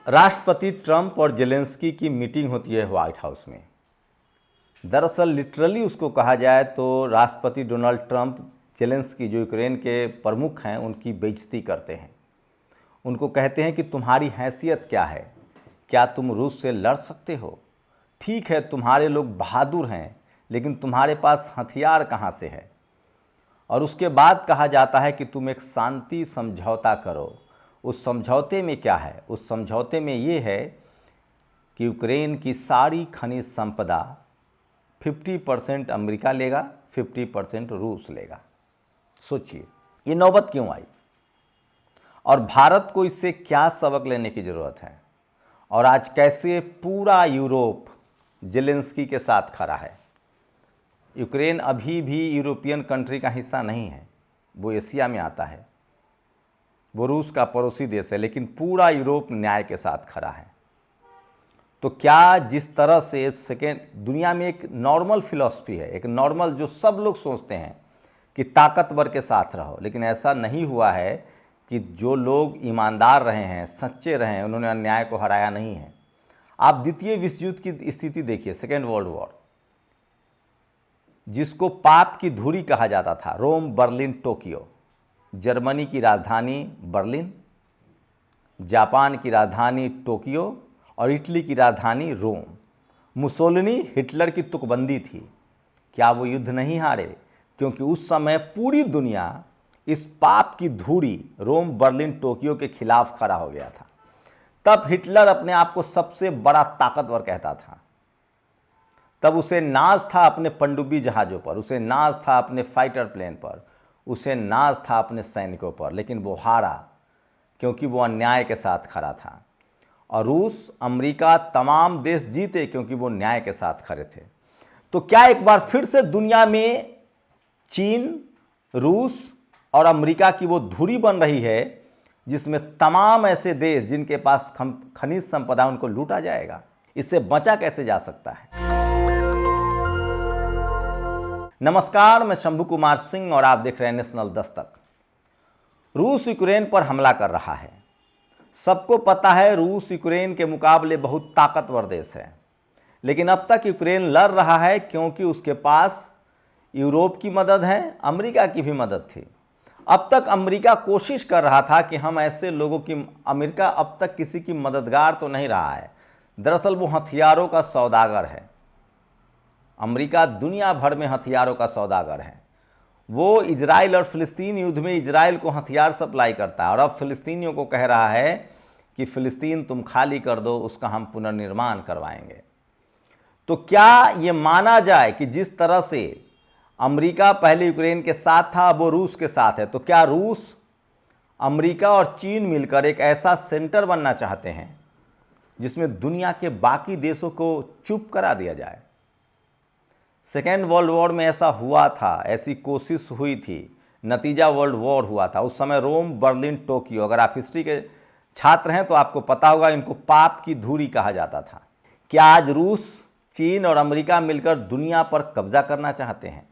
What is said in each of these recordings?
राष्ट्रपति ट्रंप और जेलेंस्की की मीटिंग होती है व्हाइट हाउस में। दरअसल लिटरली उसको कहा जाए तो राष्ट्रपति डोनाल्ड ट्रंप जेलेंस्की जो यूक्रेन के प्रमुख हैं उनकी बेइज्जती करते हैं। उनको कहते हैं कि तुम्हारी हैसियत क्या है, क्या तुम रूस से लड़ सकते हो? ठीक है, तुम्हारे लोग बहादुर हैं, लेकिन तुम्हारे पास हथियार कहाँ से है? और उसके बाद कहा जाता है कि तुम एक शांति समझौता करो। उस समझौते में क्या है? उस समझौते में ये है कि यूक्रेन की सारी खनिज संपदा 50% अमेरिका लेगा, 50% रूस लेगा। सोचिए ये नौबत क्यों आई और भारत को इससे क्या सबक लेने की ज़रूरत है, और आज कैसे पूरा यूरोप जेलेंस्की के साथ खड़ा है। यूक्रेन अभी भी यूरोपियन कंट्री का हिस्सा नहीं है, वो एशिया में आता है, वो रूस का पड़ोसी देश है, लेकिन पूरा यूरोप न्याय के साथ खड़ा है। तो क्या जिस तरह से सेकेंड दुनिया में एक नॉर्मल फिलॉसफी है, एक नॉर्मल जो सब लोग सोचते हैं कि ताकतवर के साथ रहो, लेकिन ऐसा नहीं हुआ है कि जो लोग ईमानदार रहे हैं, सच्चे रहे हैं, उन्होंने अन्याय को हराया नहीं है। आप द्वितीय विश्व युद्ध की स्थिति देखिए, सेकेंड वर्ल्ड वॉर, जिसको पाप की धुरी कहा जाता था, रोम, बर्लिन, टोक्यो, जर्मनी की राजधानी बर्लिन, जापान की राजधानी टोक्यो और इटली की राजधानी रोम। मुसोलिनी हिटलर की तुकबंदी थी। क्या वो युद्ध नहीं हारे? क्योंकि उस समय पूरी दुनिया इस पाप की धुरी रोम, बर्लिन, टोक्यो के खिलाफ खड़ा हो गया था। तब हिटलर अपने आप को सबसे बड़ा ताकतवर कहता था। तब उसे नाज था अपने पनडुब्बी जहाज़ों पर, उसे नाज था अपने फाइटर प्लेन पर, उसे नाज था अपने सैनिकों पर, लेकिन वो हारा क्योंकि वो अन्याय के साथ खड़ा था। और रूस, अमेरिका, तमाम देश जीते क्योंकि वो न्याय के साथ खड़े थे। तो क्या एक बार फिर से दुनिया में चीन, रूस और अमेरिका की वो धुरी बन रही है जिसमें तमाम ऐसे देश जिनके पास खनिज संपदा, उनको लूटा जाएगा? इससे बचा कैसे जा सकता है? नमस्कार, मैं शंभू कुमार सिंह और आप देख रहे हैं नेशनल दस्तक। रूस यूक्रेन पर हमला कर रहा है। सबको पता है रूस यूक्रेन के मुकाबले बहुत ताकतवर देश है, लेकिन अब तक यूक्रेन लड़ रहा है क्योंकि उसके पास यूरोप की मदद है, अमेरिका की भी मदद थी। अब तक अमेरिका कोशिश कर रहा था कि हम ऐसे लोगों की, अमेरिका अब तक किसी की मददगार तो नहीं रहा है, दरअसल वो हथियारों का सौदागर है। अमेरिका दुनिया भर में हथियारों का सौदागर है। वो इजराइल और फिलिस्तीन युद्ध में इजराइल को हथियार सप्लाई करता है और अब फिलिस्तीनियों को कह रहा है कि फिलिस्तीन तुम खाली कर दो, उसका हम पुनर्निर्माण करवाएंगे। तो क्या ये माना जाए कि जिस तरह से अमेरिका पहले यूक्रेन के साथ था, अब वो रूस के साथ है, तो क्या रूस, अमेरिका और चीन मिलकर एक ऐसा सेंटर बनना चाहते हैं जिसमें दुनिया के बाकी देशों को चुप करा दिया जाए? सेकेंड वर्ल्ड वॉर में ऐसा हुआ था, ऐसी कोशिश हुई थी, नतीजा वर्ल्ड वॉर हुआ था। उस समय रोम, बर्लिन, टोक्यो, अगर आप हिस्ट्री के छात्र हैं तो आपको पता होगा, इनको पाप की धुरी कहा जाता था। क्या आज रूस, चीन और अमेरिका मिलकर दुनिया पर कब्जा करना चाहते हैं?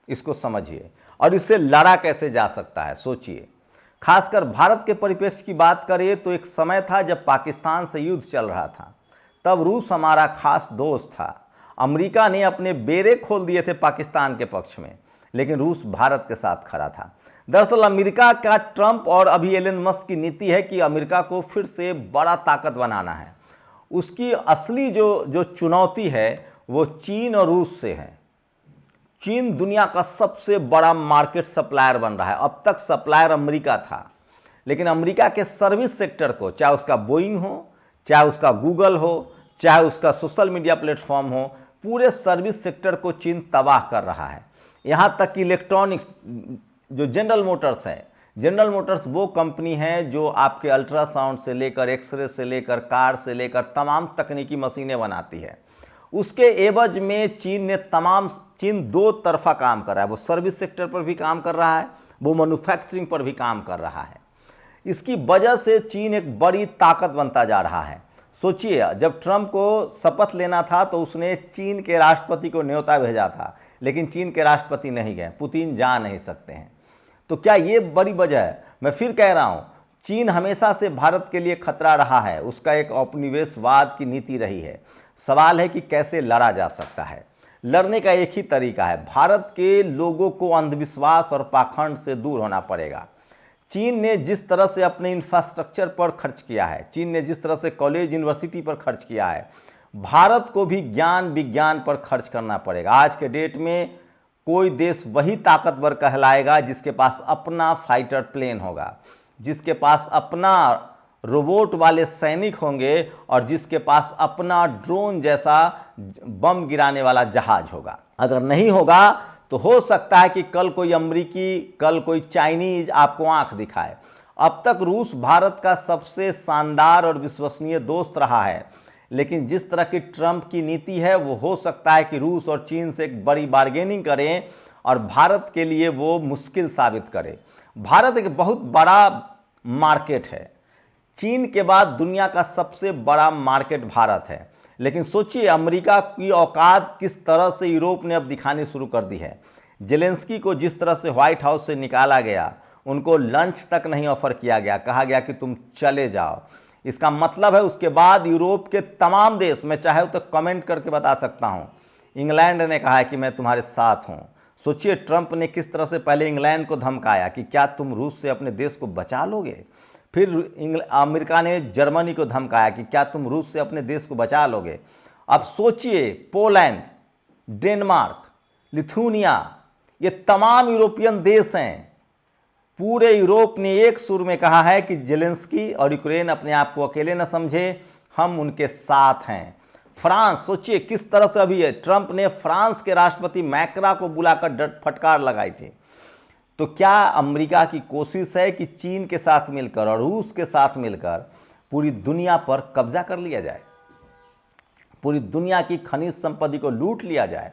इसको समझिए और इससे लड़ा कैसे जा सकता है, सोचिए। खासकर भारत के परिप्रेक्ष्य की बात करें तो एक समय था जब पाकिस्तान से युद्ध चल रहा था, तब रूस हमारा खास दोस्त था। अमेरिका ने अपने बेरे खोल दिए थे पाकिस्तान के पक्ष में, लेकिन रूस भारत के साथ खड़ा था। दरअसल अमेरिका का ट्रंप और अभी एलन मस्क की नीति है कि अमेरिका को फिर से बड़ा ताकत बनाना है। उसकी असली जो चुनौती है वो चीन और रूस से है। चीन दुनिया का सबसे बड़ा मार्केट सप्लायर बन रहा है। अब तक सप्लायर अमेरिका था, लेकिन अमेरिका के सर्विस सेक्टर को, चाहे उसका बोइंग हो, चाहे उसका गूगल हो, चाहे उसका सोशल मीडिया प्लेटफॉर्म हो, पूरे सर्विस सेक्टर को चीन तबाह कर रहा है। यहाँ तक कि इलेक्ट्रॉनिक्स, जो जनरल मोटर्स है, जनरल मोटर्स वो कंपनी है जो आपके अल्ट्रासाउंड से लेकर, एक्सरे से लेकर, कार से लेकर तमाम तकनीकी मशीनें बनाती है। उसके एवज में चीन दो तरफा काम कर रहा है। वो सर्विस सेक्टर पर भी काम कर रहा है, वो मैन्युफैक्चरिंग पर भी काम कर रहा है। इसकी वजह से चीन एक बड़ी ताकत बनता जा रहा है। सोचिए, जब ट्रंप को शपथ लेना था तो उसने चीन के राष्ट्रपति को न्योता भेजा था, लेकिन चीन के राष्ट्रपति नहीं गए, पुतिन जा नहीं सकते हैं। तो क्या ये बड़ी वजह है? मैं फिर कह रहा हूँ, चीन हमेशा से भारत के लिए खतरा रहा है, उसका एक औपनिवेशवाद की नीति रही है। सवाल है कि कैसे लड़ा जा सकता है। लड़ने का एक ही तरीका है, भारत के लोगों को अंधविश्वास और पाखंड से दूर होना पड़ेगा। चीन ने जिस तरह से अपने इंफ्रास्ट्रक्चर पर खर्च किया है, चीन ने जिस तरह से कॉलेज यूनिवर्सिटी पर खर्च किया है, भारत को भी ज्ञान विज्ञान पर खर्च करना पड़ेगा। आज के डेट में कोई देश वही ताकतवर कहलाएगा जिसके पास अपना फाइटर प्लेन होगा, जिसके पास अपना रोबोट वाले सैनिक होंगे और जिसके पास अपना ड्रोन जैसा बम गिराने वाला जहाज होगा। अगर नहीं होगा तो हो सकता है कि कल कोई अमेरिकी, कल कोई चाइनीज आपको आंख दिखाए। अब तक रूस भारत का सबसे शानदार और विश्वसनीय दोस्त रहा है, लेकिन जिस तरह की ट्रंप की नीति है वो हो सकता है कि रूस और चीन से एक बड़ी बार्गेनिंग करें और भारत के लिए वो मुश्किल साबित करे। भारत एक बहुत बड़ा मार्केट है, चीन के बाद दुनिया का सबसे बड़ा मार्केट भारत है। लेकिन सोचिए अमेरिका की औकात किस तरह से यूरोप ने अब दिखानी शुरू कर दी है। जेलेंस्की को जिस तरह से व्हाइट हाउस से निकाला गया, उनको लंच तक नहीं ऑफर किया गया, कहा गया कि तुम चले जाओ। इसका मतलब है उसके बाद यूरोप के तमाम देश, मैं चाहे तो कमेंट करके बता सकता हूं, इंग्लैंड ने कहा है कि मैं तुम्हारे साथ हूं। सोचिए ट्रंप ने किस तरह से पहले इंग्लैंड को धमकाया कि क्या तुम रूस से अपने देश को बचा लोगे, फिर अमेरिका ने जर्मनी को धमकाया कि क्या तुम रूस से अपने देश को बचा लोगे। अब सोचिए पोलैंड, डेनमार्क, लिथुनिया, ये तमाम यूरोपियन देश हैं। पूरे यूरोप ने एक सुर में कहा है कि जेलेंस्की और यूक्रेन अपने आप को अकेले न समझे, हम उनके साथ हैं। फ्रांस, सोचिए किस तरह से अभी है, ट्रंप ने फ्रांस के राष्ट्रपति मैक्रा को बुलाकर फटकार लगाई थी। तो क्या अमेरिका की कोशिश है कि चीन के साथ मिलकर और रूस के साथ मिलकर पूरी दुनिया पर कब्जा कर लिया जाए, पूरी दुनिया की खनिज संपत्ति को लूट लिया जाए?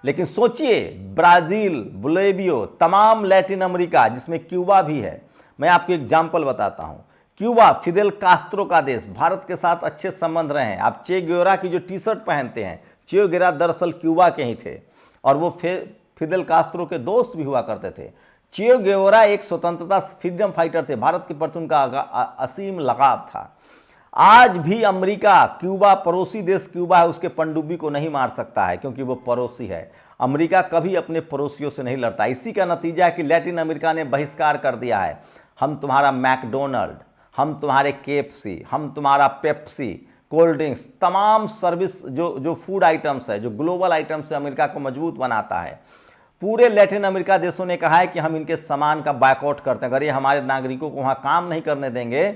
लेकिन सोचिए ब्राजील, बोलिविया, तमाम लैटिन अमेरिका, जिसमें क्यूबा भी है। मैं आपको एग्जाम्पल बताता हूं। क्यूबा फिदेल कास्त्रो का देश, भारत के साथ अच्छे संबंध रहे हैं। आप चे ग्वेरा की जो टी शर्ट पहनते हैं, चे ग्वेरा दरअसल क्यूबा के ही थे और वो फिदेल कास्त्रो के दोस्त भी हुआ करते थे। चे ग्वेरा एक स्वतंत्रता फ्रीडम फाइटर थे, भारत के प्रति उनका असीम लगाव था। आज भी अमेरिका, क्यूबा पड़ोसी देश क्यूबा है, उसके पनडुब्बी को नहीं मार सकता है क्योंकि वो पड़ोसी है। अमेरिका कभी अपने पड़ोसियों से नहीं लड़ता। इसी का नतीजा है कि लैटिन अमेरिका ने बहिष्कार कर दिया है। हम तुम्हारा मैकडोनल्ड, हम तुम्हारे केएफसी, हम तुम्हारा पेप्सी, कोल्ड ड्रिंक्स, तमाम सर्विस जो फूड आइटम्स है, जो ग्लोबल आइटम्स है, अमेरिका को मजबूत बनाता है। पूरे लैटिन अमेरिका देशों ने कहा है कि हम इनके सामान का बायकॉट करते हैं, अगर ये हमारे नागरिकों को वहाँ काम नहीं करने देंगे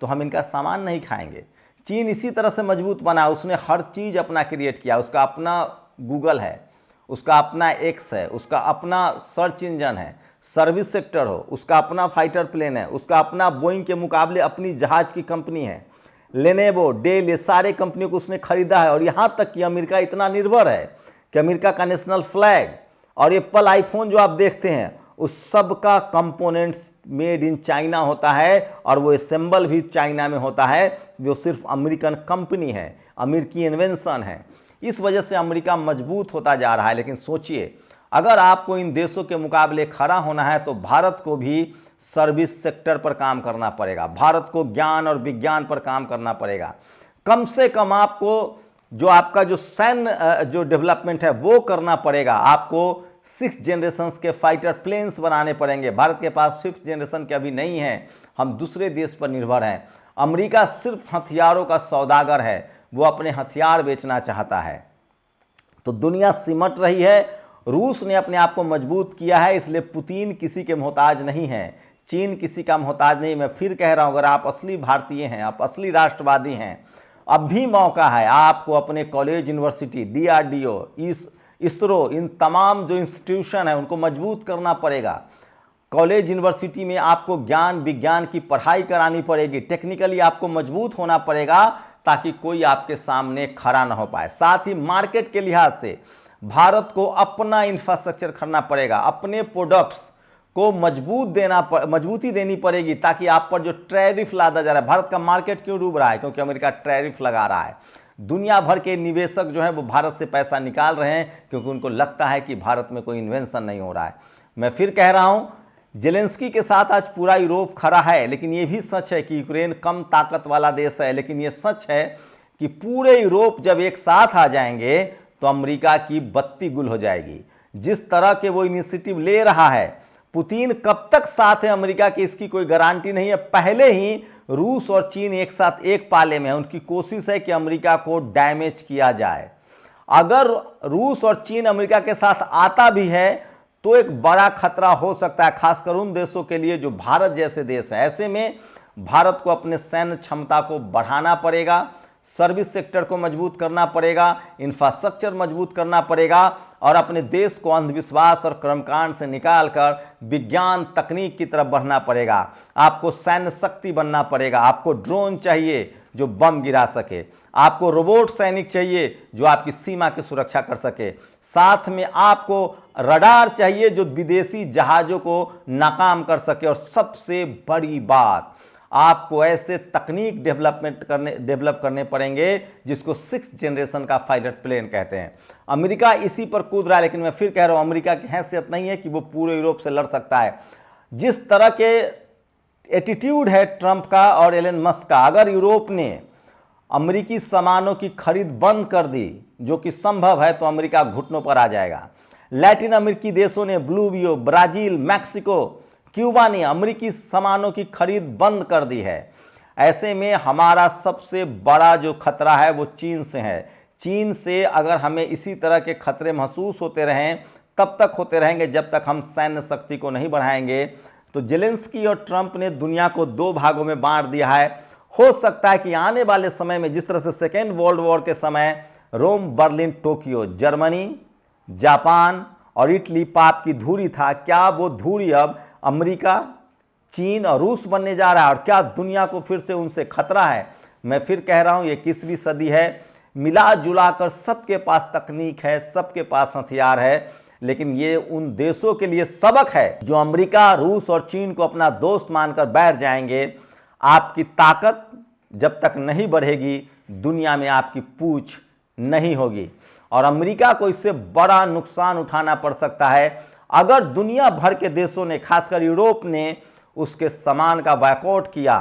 तो हम इनका सामान नहीं खाएंगे। चीन इसी तरह से मजबूत बना, उसने हर चीज़ अपना क्रिएट किया। उसका अपना गूगल है, उसका अपना एक्स है, उसका अपना सर्च इंजन है, सर्विस सेक्टर हो, उसका अपना फाइटर प्लेन है, उसका अपना बोइंग के मुकाबले अपनी जहाज की कंपनी है, लेनेवो, डेल, ये सारे कंपनियों को उसने खरीदा है। और यहाँ तक कि अमेरिका इतना निर्भर है कि अमेरिका का नेशनल फ्लैग और एप्पल आईफोन जो आप देखते हैं उस सब का कंपोनेंट्स मेड इन चाइना होता है और वो असेंबल भी चाइना में होता है। जो सिर्फ अमेरिकन कंपनी है, अमेरिकी इन्वेंशन है। इस वजह से अमेरिका मजबूत होता जा रहा है। लेकिन सोचिए अगर आपको इन देशों के मुकाबले खड़ा होना है तो भारत को भी सर्विस सेक्टर पर काम करना पड़ेगा, भारत को ज्ञान और विज्ञान पर काम करना पड़ेगा। कम से कम आपको जो आपका जो सैन्य जो डेवलपमेंट है वो करना पड़ेगा। आपको 6 जनरेशन के फाइटर प्लेन्स बनाने पड़ेंगे। भारत के पास 5th जनरेशन के अभी नहीं है, हम दूसरे देश पर निर्भर हैं। अमेरिका सिर्फ हथियारों का सौदागर है, वो अपने हथियार बेचना चाहता है। तो दुनिया सिमट रही है, रूस ने अपने आप को मजबूत किया है, इसलिए पुतिन किसी के मोहताज नहीं है, चीन किसी का मोहताज नहीं। मैं फिर कह रहा हूं, अगर आप असली भारतीय हैं, आप असली राष्ट्रवादी हैं, अब भी मौका है आपको अपने कॉलेज, यूनिवर्सिटी, DRDO, इसरो, इन तमाम जो इंस्टीट्यूशन है उनको मजबूत करना पड़ेगा। कॉलेज यूनिवर्सिटी में आपको ज्ञान विज्ञान की पढ़ाई करानी पड़ेगी, टेक्निकली आपको मजबूत होना पड़ेगा ताकि कोई आपके सामने खड़ा ना हो पाए। साथ ही मार्केट के लिहाज से भारत को अपना इंफ्रास्ट्रक्चर करना पड़ेगा, अपने प्रोडक्ट्स को मजबूती देनी पड़ेगी ताकि आप पर जो टैरिफ लादा जा रहा है। भारत का मार्केट क्यों डूब रहा है? क्योंकि अमेरिका टैरिफ लगा रहा है। दुनिया भर के निवेशक जो है वो भारत से पैसा निकाल रहे हैं क्योंकि उनको लगता है कि भारत में कोई इन्वेंशन नहीं हो रहा है। मैं फिर कह रहा हूं, जेलेंस्की के साथ आज पूरा यूरोप खड़ा है, लेकिन ये भी सच है कि यूक्रेन कम ताकत वाला देश है। लेकिन ये सच है कि पूरे यूरोप जब एक साथ आ जाएंगे तो अमेरिका की बत्ती गुल हो जाएगी। जिस तरह के वो इनिशिएटिव ले रहा है, पुतिन कब तक साथ है अमेरिका की इसकी कोई गारंटी नहीं है। पहले ही रूस और चीन एक साथ एक पाले में है। उनकी कोशिश है कि अमेरिका को डैमेज किया जाए। अगर रूस और चीन अमेरिका के साथ आता भी है तो एक बड़ा खतरा हो सकता है, खासकर उन देशों के लिए जो भारत जैसे देश है। ऐसे में भारत को अपने सैन्य क्षमता को बढ़ाना पड़ेगा, सर्विस सेक्टर को मजबूत करना पड़ेगा, इंफ्रास्ट्रक्चर मजबूत करना पड़ेगा और अपने देश को अंधविश्वास और कर्मकांड से निकालकर विज्ञान तकनीक की तरफ बढ़ना पड़ेगा। आपको सैन्य शक्ति बनना पड़ेगा। आपको ड्रोन चाहिए जो बम गिरा सके, आपको रोबोट सैनिक चाहिए जो आपकी सीमा की सुरक्षा कर सके, साथ में आपको रडार चाहिए जो विदेशी जहाज़ों को नाकाम कर सके, और सबसे बड़ी बात, आपको ऐसे तकनीक डेवलप करने पड़ेंगे जिसको 6th जनरेशन का फाइटर प्लेन कहते हैं। अमेरिका इसी पर कूद रहा है, लेकिन मैं फिर कह रहा हूं अमेरिका की हैसियत नहीं है कि वो पूरे यूरोप से लड़ सकता है। जिस तरह के एटीट्यूड है ट्रंप का और एलन मस्क का, अगर यूरोप ने अमेरिकी सामानों की खरीद बंद कर दी, जो कि संभव है, तो अमेरिका घुटनों पर आ जाएगा। लैटिन अमेरिकी देशों ने, बोलिविया, ब्राजील, मैक्सिको, क्यूबा ने अमेरिकी सामानों की खरीद बंद कर दी है। ऐसे में हमारा सबसे बड़ा जो खतरा है वो चीन से है। चीन से अगर हमें इसी तरह के खतरे महसूस होते रहें, तब तक होते रहेंगे जब तक हम सैन्य शक्ति को नहीं बढ़ाएंगे। तो जेलेंस्की और ट्रंप ने दुनिया को 2 भागों में बांट दिया है। हो सकता है कि आने वाले समय में जिस तरह से सेकेंड वर्ल्ड वॉर के समय रोम, बर्लिन, टोक्यो, जर्मनी, जापान और इटली पाप की धूरी था, क्या वो धूरी अब अमेरिका, चीन और रूस बनने जा रहा है? और क्या दुनिया को फिर से उनसे खतरा है? मैं फिर कह रहा हूं ये 21वीं सदी है। मिला जुला कर सबके पास तकनीक है, सबके पास हथियार है, लेकिन ये उन देशों के लिए सबक है जो अमेरिका, रूस और चीन को अपना दोस्त मानकर बैठ जाएंगे। आपकी ताकत जब तक नहीं बढ़ेगी, दुनिया में आपकी पूछ नहीं होगी और अमेरिका को इससे बड़ा नुकसान उठाना पड़ सकता है अगर दुनिया भर के देशों ने, खासकर यूरोप ने, उसके सामान का बायकॉट किया।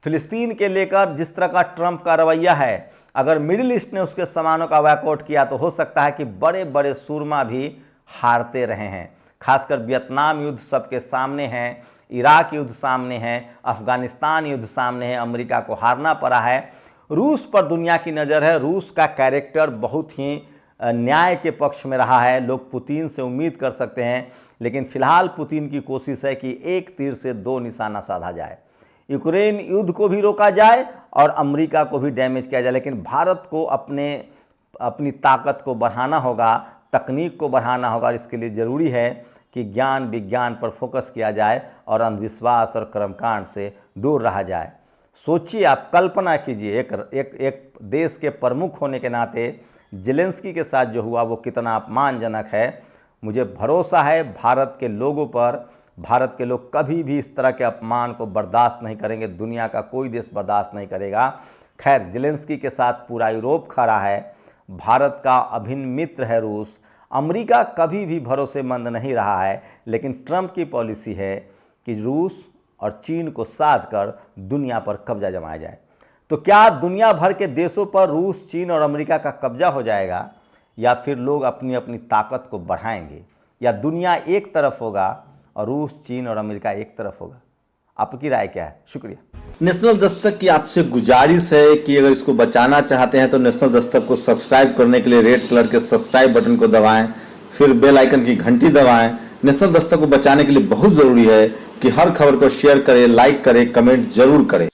फिलिस्तीन के लेकर जिस तरह का ट्रंप का रवैया है, अगर मिडिल ईस्ट ने उसके सामानों का बायकॉट किया तो हो सकता है कि बड़े बड़े सूरमा भी हारते रहे हैं। खासकर वियतनाम युद्ध सबके सामने है, इराक युद्ध सामने है, अफगानिस्तान युद्ध सामने है, अमेरिका को हारना पड़ा है। रूस पर दुनिया की नज़र है। रूस का कैरेक्टर बहुत ही न्याय के पक्ष में रहा है। लोग पुतिन से उम्मीद कर सकते हैं, लेकिन फिलहाल पुतिन की कोशिश है कि एक तीर से 2 निशाना साधा जाए। यूक्रेन युद्ध को भी रोका जाए और अमेरिका को भी डैमेज किया जाए। लेकिन भारत को अपनी ताकत को बढ़ाना होगा, तकनीक को बढ़ाना होगा। इसके लिए ज़रूरी है कि ज्ञान विज्ञान पर फोकस किया जाए और अंधविश्वास और कर्मकांड से दूर रहा जाए। सोचिए, आप कल्पना कीजिए, एक देश के प्रमुख होने के नाते जेलेंस्की के साथ जो हुआ वो कितना अपमानजनक है। मुझे भरोसा है भारत के लोगों पर, भारत के लोग कभी भी इस तरह के अपमान को बर्दाश्त नहीं करेंगे। दुनिया का कोई देश बर्दाश्त नहीं करेगा। खैर, जेलेंस्की के साथ पूरा यूरोप खड़ा है। भारत का अभिन्न मित्र है रूस। अमेरिका कभी भी भरोसेमंद नहीं रहा है, लेकिन ट्रंप की पॉलिसी है कि रूस और चीन को साध कर दुनिया पर कब्जा जमाया जाए। तो क्या दुनिया भर के देशों पर रूस, चीन और अमेरिका का कब्जा हो जाएगा, या फिर लोग अपनी अपनी ताकत को बढ़ाएंगे, या दुनिया एक तरफ होगा और रूस, चीन और अमेरिका एक तरफ होगा? आपकी राय क्या है? शुक्रिया। नेशनल दस्तक की आपसे गुजारिश है कि अगर इसको बचाना चाहते हैं तो नेशनल दस्तक को सब्सक्राइब करने के लिए रेड कलर के सब्सक्राइब बटन को दबाएं, फिर बेल आइकन की घंटी दबाएं। नेशनल दस्तक को बचाने के लिए बहुत जरूरी है कि हर खबर को शेयर करें, लाइक करें, कमेंट जरूर करें।